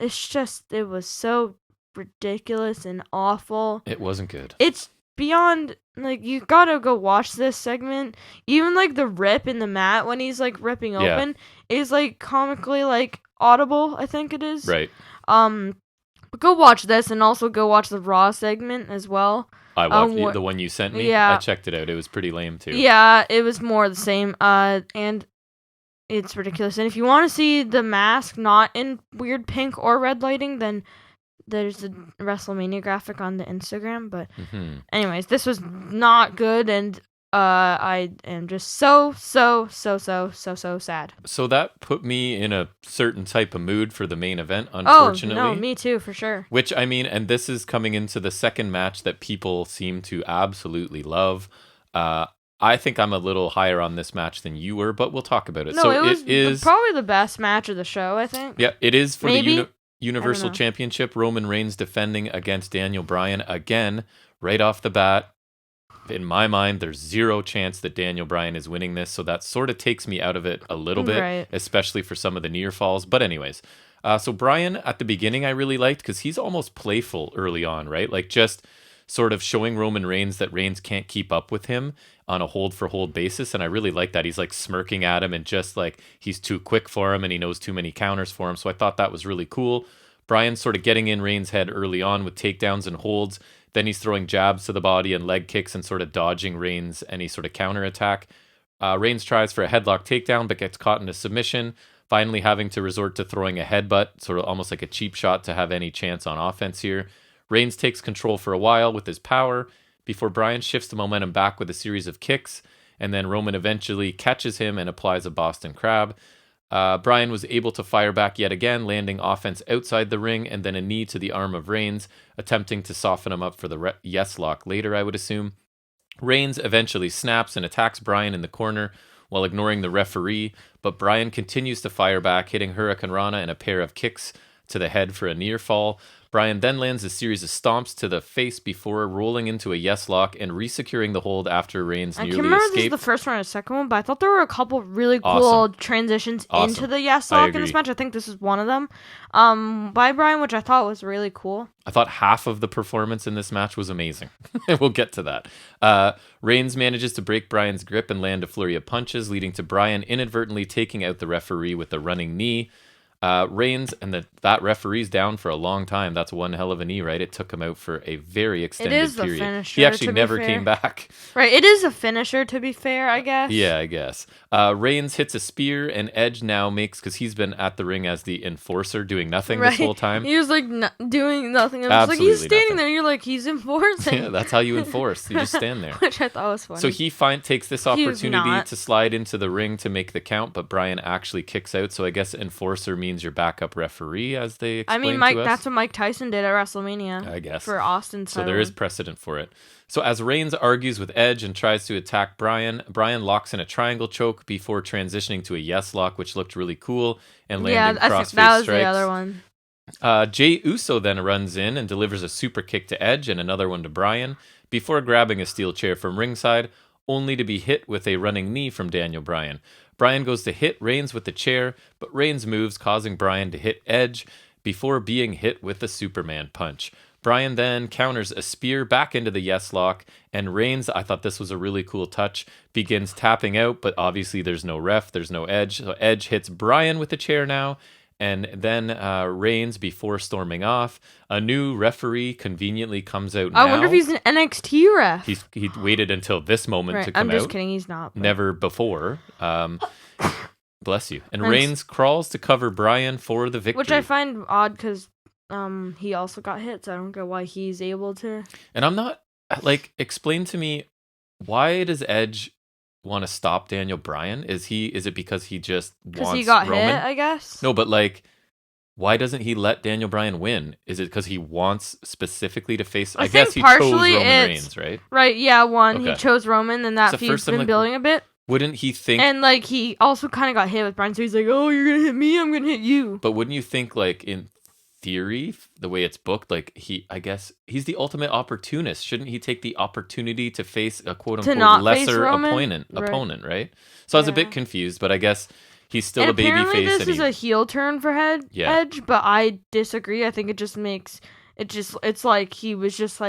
it was so ridiculous and awful. It wasn't good. It's beyond, like, you gotta go watch this segment. Even, like, the rip in the mat when he's, like, ripping open is, like, comically, like, audible, I think it is. Right. But go watch this, and also go watch the Raw segment as well. I watched the one you sent me. Yeah. I checked it out. It was pretty lame too. Yeah, it was more the same. And it's ridiculous. And if you want to see the mask not in weird pink or red lighting, then there's the WrestleMania graphic on the Instagram. But anyways, this was not good, and I am just so sad. So that put me in a certain type of mood for the main event, unfortunately. Oh, no, me too, for sure. Which, I mean, and this is coming into the second match that people seem to absolutely love. I think I'm a little higher on this match than you were, but we'll talk about it. No, so it is probably the best match of the show, I think. Yeah, it is for the Universal Championship. Roman Reigns defending against Daniel Bryan. Again, right off the bat, in my mind, there's zero chance that Daniel Bryan is winning this. So that sort of takes me out of it a little bit, especially for some of the near falls. But anyways, so Bryan at the beginning, I really liked because he's almost playful early on, right? Like just sort of showing Roman Reigns that Reigns can't keep up with him on a hold for hold basis. And I really like that. He's like smirking at him and just like he's too quick for him and he knows too many counters for him. So I thought that was really cool. Bryan sort of getting in Reigns' head early on with takedowns and holds. Then he's throwing jabs to the body and leg kicks and sort of dodging Reigns' any sort of counterattack. Reigns tries for a headlock takedown but gets caught in a submission, finally having to resort to throwing a headbutt, sort of almost like a cheap shot to have any chance on offense here. Reigns takes control for a while with his power before Bryan shifts the momentum back with a series of kicks, and then Roman eventually catches him and applies a Boston Crab. Bryan was able to fire back yet again, landing offense outside the ring and then a knee to the arm of Reigns, attempting to soften him up for the yes lock later, I would assume. Reigns eventually snaps and attacks Bryan in the corner while ignoring the referee, but Bryan continues to fire back, hitting Hurricane Rana and a pair of kicks to the head for a near fall. Bryan then lands a series of stomps to the face before rolling into a yes lock and resecuring the hold after Reigns nearly escaped. I can't remember if this is the first one or the second one, but I thought there were a couple really cool transitions into the yes lock in this match. I think this is one of them by Bryan, which I thought was really cool. I thought half of the performance in this match was amazing. We'll get to that. Reigns manages to break Bryan's grip and land a flurry of punches, leading to Bryan inadvertently taking out the referee with a running knee. Reigns and that referee's down for a long time. That's one hell of a knee, right? It took him out for a very extended period. It is the finisher. He actually never came back. Right, it is a finisher, to be fair, I guess. Yeah, I guess. Reigns hits a spear, and Edge now makes, because he's been at the ring as the enforcer, doing nothing this whole time. He was like doing nothing. I was like, he's standing there. You're like, he's enforcing. Yeah, that's how you enforce. You just stand there. Which I thought was funny. So he takes this opportunity to slide into the ring to make the count, but Bryan actually kicks out. So I guess enforcer means your backup referee, as they explained Mike, to us. That's what Mike Tyson did at WrestleMania. I guess. For Austin's So there is precedent for it. So as Reigns argues with Edge and tries to attack Bryan locks in a triangle choke before transitioning to a yes lock, which looked really cool, and landing crossface strikes. That was the other one. Jey Uso then runs in and delivers a super kick to Edge and another one to Bryan before grabbing a steel chair from ringside, only to be hit with a running knee from Daniel Bryan. Bryan goes to hit Reigns with the chair, but Reigns moves, causing Bryan to hit Edge before being hit with a Superman punch. Bryan then counters a spear back into the yes lock, and Reigns, I thought this was a really cool touch, begins tapping out, but obviously there's no ref, there's no Edge. So Edge hits Bryan with the chair now, and then Reigns, before storming off, a new referee conventionally comes out now. I wonder if he's an NXT ref. He waited until this moment to come out. I'm just kidding, he's not. But... Never before. Bless you. And Reigns crawls to cover Bryan for the victory. Which I find odd because he also got hit, so I don't get why he's able to. And I'm not, explain to me, why does Edge want to stop Daniel Bryan? Is it because he just wants Roman? Because he got hit, I guess? No, but why doesn't he let Daniel Bryan win? Is it because he wants specifically to face... I guess he chose Roman Reigns, right? Right, yeah, he chose Roman, and that feud's been building a bit. Wouldn't he think... And, he also kind of got hit with Bryan, so he's like, oh, you're going to hit me, I'm going to hit you. But wouldn't you think, in theory, the way it's booked, I guess he's the ultimate opportunist. Shouldn't he take the opportunity to face a quote-unquote lesser opponent, right? So I was a bit confused, but I guess... He's still a baby face. Apparently this is a heel turn for Edge, but I disagree. I think it just makes it's like he was just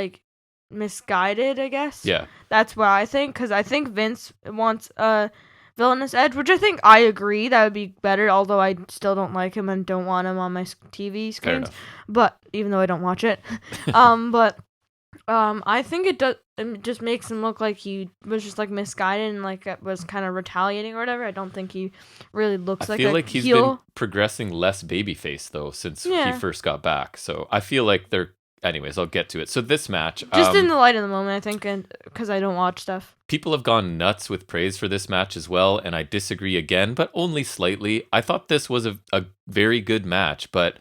misguided, I guess. Yeah. That's what I think, because I think Vince wants a villainous Edge, which I think I agree that would be better, although I still don't like him and don't want him on my TV screens. But even though I don't watch it. I think it does. It just makes him look like he was just misguided and was kind of retaliating or whatever. I don't think he really looks like a heel. I feel like he's been progressing less babyface though since he first got back. So I feel like they're. Anyways, I'll get to it. So this match, just in the light of the moment, I think, because I don't watch stuff. People have gone nuts with praise for this match as well, and I disagree again, but only slightly. I thought this was a very good match, but.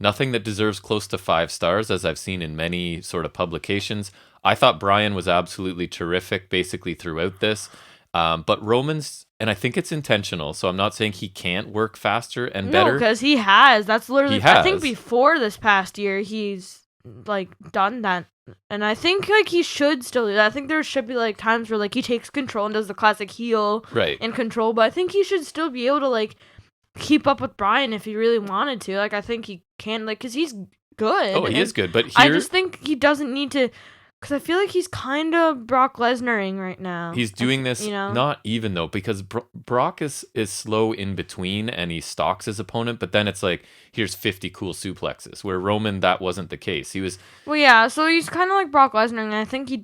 Nothing that deserves close to 5 stars, as I've seen in many sort of publications. I thought Bryan was absolutely terrific, basically throughout this. But Roman's, and I think it's intentional, so I'm not saying he can't work faster and better. No, because he has. That's literally, I think before this past year, he's done that And I think like he should still do that. I think there should be like times where like he takes control and does the classic heel and control, but I think he should still be able to like keep up with Bryan if he really wanted to. Like I think he can, like, because he's good. Oh, he is good, but I just think he doesn't need to. Because I feel like he's kind of Brock Lesnar-ing right now. He's doing this, not even though, because Brock is slow in between and he stalks his opponent, but then it's like, here's 50 cool suplexes, where Roman, that wasn't the case. He was... Well, yeah, so he's kind of like Brock Lesnar, and I think he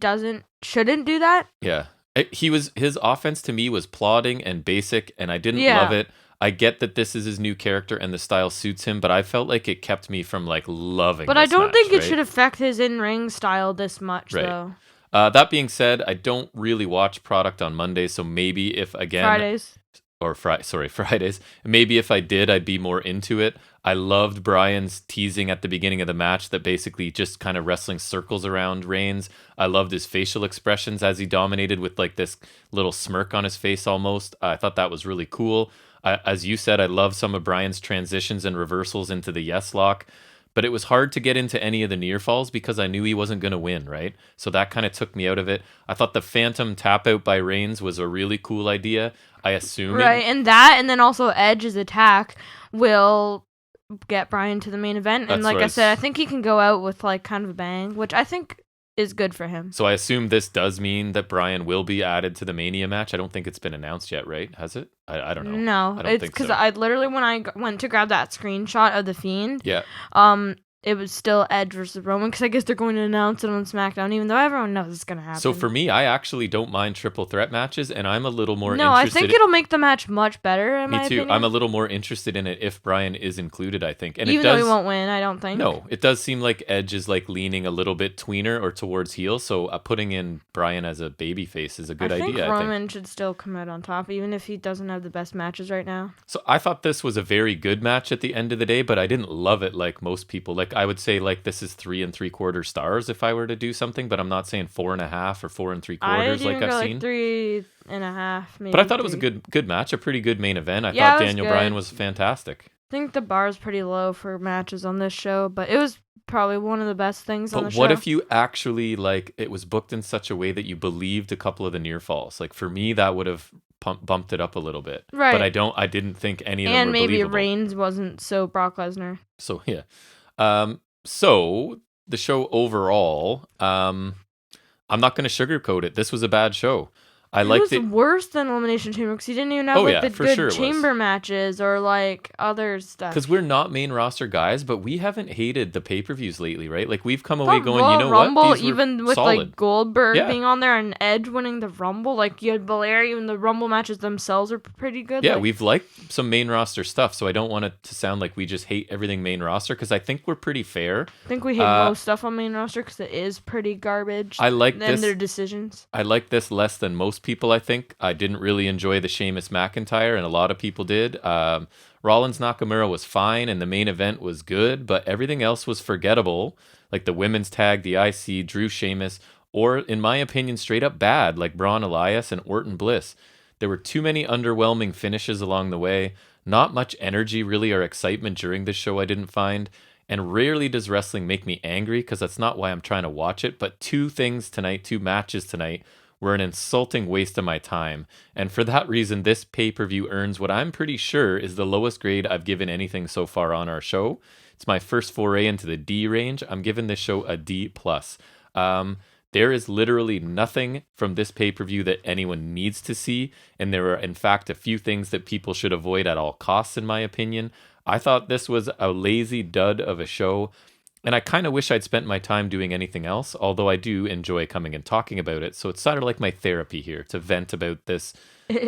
shouldn't do that. Yeah. His offense to me was plodding and basic, and I didn't love it. I get that this is his new character and the style suits him, but I felt like it kept me from like loving. But I don't think it should affect his in-ring style this much, though. That being said, I don't really watch product on Mondays, so maybe if Fridays. Fridays. Maybe if I did, I'd be more into it. I loved Bryan's teasing at the beginning of the match that basically just kind of wrestling circles around Reigns. I loved his facial expressions as he dominated with like this little smirk on his face almost. I thought that was really cool. As you said, I love some of Bryan's transitions and reversals into the yes lock, but it was hard to get into any of the near falls because I knew he wasn't going to win, right? So that kind of took me out of it. I thought the Phantom tap out by Reigns was a really cool idea. I assume and then also Edge's attack will get Bryan to the main event, and like I said, I think he can go out with like kind of a bang, which I think is good for him. So I assume this does mean that Bryan will be added to the Mania match. I don't think it's been announced yet, right? Has it? I don't know. No, it's because I literally, when I went to grab that screenshot of the Fiend, it was still Edge versus Roman, because I guess they're going to announce it on SmackDown, even though everyone knows it's going to happen. So for me, I actually don't mind triple threat matches, and I'm a little more interested. I think it'll make the match much better, in my opinion. Me too. I'm a little more interested in it if Bryan is included, I think. And even though he won't win, I don't think. No, it does seem like Edge is like leaning a little bit tweener or towards heel, so putting in Bryan as a babyface is a good idea, I think. Roman should still come out on top, even if he doesn't have the best matches right now. So I thought this was a very good match at the end of the day, but I didn't love it like most people. Like I would say like this is 3 3/4 stars if I were to do something, but I'm not saying 4.5 or 4 3/4 like I've seen. 3.5, maybe. But I thought it was a good match, a pretty good main event. I thought Daniel Bryan was fantastic. I think the bar is pretty low for matches on this show, but it was probably one of the best things on the show. But what if you actually like it was booked in such a way that you believed a couple of the near falls? Like for me, that would have bumped it up a little bit. Right. But I didn't think any of them were believable. And maybe Reigns wasn't so Brock Lesnar. So yeah. So the show overall, I'm not going to sugarcoat it. This was a bad show. It was worse than Elimination Chamber because he didn't even have the good chamber matches or like other stuff. Because we're not main roster guys, but we haven't hated the pay-per-views lately, right? Like we've come away going, you know Rumble, what? These even were with solid. Like Goldberg being on there and Edge winning the Rumble, like you had Belair, even the Rumble matches themselves are pretty good. Yeah, we've liked some main roster stuff, so I don't want it to sound like we just hate everything main roster because I think we're pretty fair. I think we hate most stuff on main roster because it is pretty garbage. I like this. And their decisions. I like this less than most people, I think. I didn't really enjoy the Sheamus McIntyre, and a lot of people did. Rollins Nakamura was fine, and the main event was good, but everything else was forgettable. Like the women's tag, the IC, Drew Sheamus, or in my opinion, straight up bad, like Braun Elias and Orton Bliss. There were too many underwhelming finishes along the way. Not much energy really or excitement during this show I didn't find. And rarely does wrestling make me angry, because that's not why I'm trying to watch it. But two matches tonight, were an insulting waste of my time. And for that reason, this pay-per-view earns what I'm pretty sure is the lowest grade I've given anything so far on our show. It's my first foray into the D range. I'm giving this show a D+. There is literally nothing from this pay-per-view that anyone needs to see, and there are, in fact, a few things that people should avoid at all costs, in my opinion. I thought this was a lazy dud of a show, and I kind of wish I'd spent my time doing anything else, although I do enjoy coming and talking about it. So it's sort of like my therapy here, to vent about this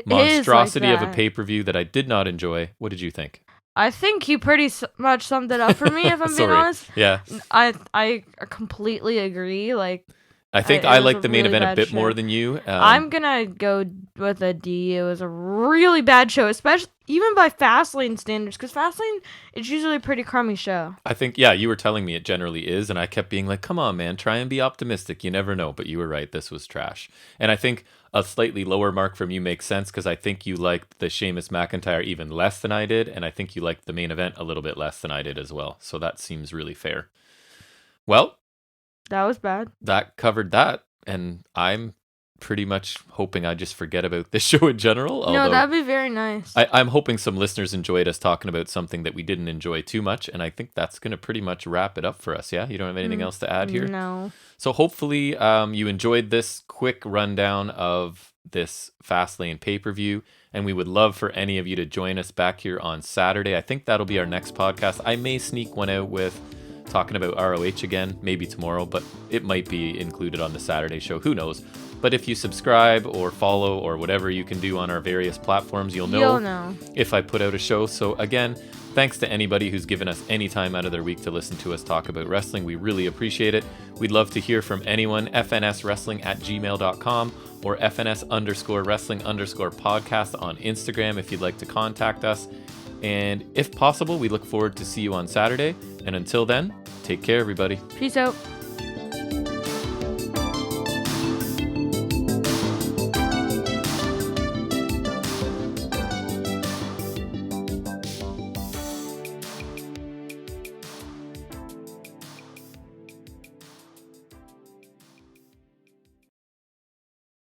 monstrosity of a pay-per-view that I did not enjoy. What did you think? I think you pretty much summed it up for me, if I'm being honest. Yeah. I completely agree. Like, I think I like the main event a bit more than you. I'm gonna go with a D. It was a really bad show, especially even by Fastlane standards, because Fastlane is usually a pretty crummy show. I think, yeah, you were telling me it generally is, and I kept being like, come on, man, try and be optimistic. You never know, but you were right. This was trash. And I think a slightly lower mark from you makes sense, because I think you liked the Sheamus McIntyre even less than I did, and I think you liked the main event a little bit less than I did as well. So that seems really fair. Well, That was bad. That covered that, and I'm pretty much hoping I just forget about this show in general. No, that'd be very nice. I'm hoping some listeners enjoyed us talking about something that we didn't enjoy too much, and I think that's going to pretty much wrap it up for us, yeah? You don't have anything else to add here? No. So hopefully you enjoyed this quick rundown of this Fastlane pay-per-view, and we would love for any of you to join us back here on Saturday. I think that'll be our next podcast. I may sneak one out with talking about ROH again, maybe tomorrow, but it might be included on the Saturday show. Who knows? But if you subscribe or follow or whatever you can do on our various platforms, you'll know if I put out a show. So again, thanks to anybody who's given us any time out of their week to listen to us talk about wrestling. We really appreciate it. We'd love to hear from anyone. fnswrestling@gmail.com or fns_wrestling_podcast on Instagram if you'd like to contact us. And if possible, we look forward to see you on Saturday. And until then, take care, everybody. Peace out.